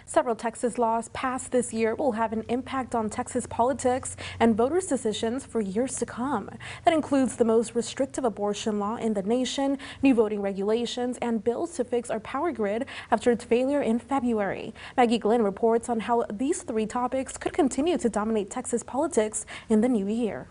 Several Texas laws passed this year will have an impact on Texas politics and voters' decisions for years to come. That includes the most restrictive abortion law in the nation, new voting regulations, and bills to fix our power grid after its failure in February. Maggie Glenn reports on how these three topics could continue to dominate Texas politics in the new year.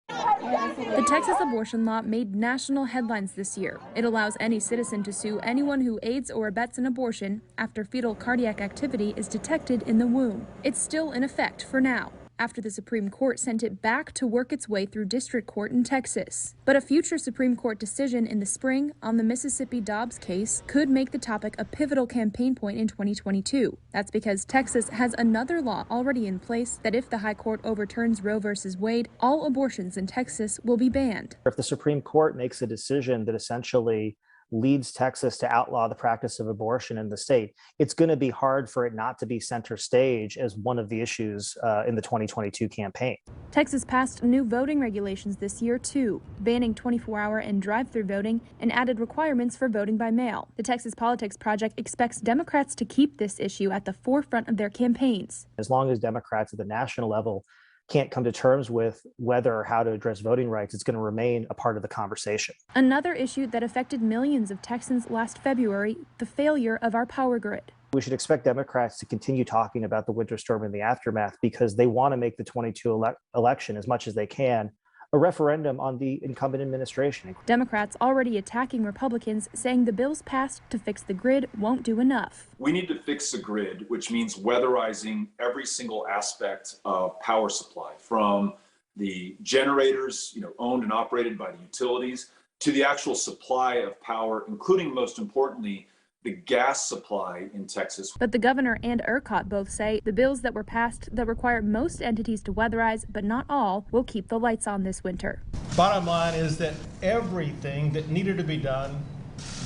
The Texas abortion law made national headlines this year. It allows any citizen to sue anyone who aids or abets an abortion after fetal cardiac activity is detected in the womb. It's still in effect for now, after the Supreme Court sent it back to work its way through district court in Texas. But a future Supreme Court decision in the spring on the Mississippi Dobbs case could make the topic a pivotal campaign point in 2022. That's because Texas has another law already in place that if the High Court overturns Roe v. Wade, all abortions in Texas will be banned. If the Supreme Court makes a decision that essentially leads Texas to outlaw the practice of abortion in the state, it's going to be hard for it not to be center stage as one of the issues in the 2022 campaign. Texas passed new voting regulations this year, too, banning 24-hour and drive-through voting and added requirements for voting by mail. The Texas Politics Project expects Democrats to keep this issue at the forefront of their campaigns. As long as Democrats at the national level can't come to terms with whether or how to address voting rights, it's going to remain a part of the conversation. Another issue that affected millions of Texans last February, the failure of our power grid. We should expect Democrats to continue talking about the winter storm and the aftermath because they want to make the 22 election as much as they can a referendum on the incumbent administration. Democrats already attacking Republicans, saying the bills passed to fix the grid won't do enough. We need to fix the grid, which means weatherizing every single aspect of power supply, from the generators, owned and operated by the utilities, to the actual supply of power, including, most importantly, the gas supply in Texas. But the governor and ERCOT both say the bills that were passed that require most entities to weatherize, but not all, will keep the lights on this winter. Bottom line is that everything that needed to be done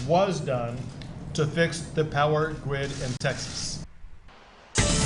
was done to fix the power grid in Texas.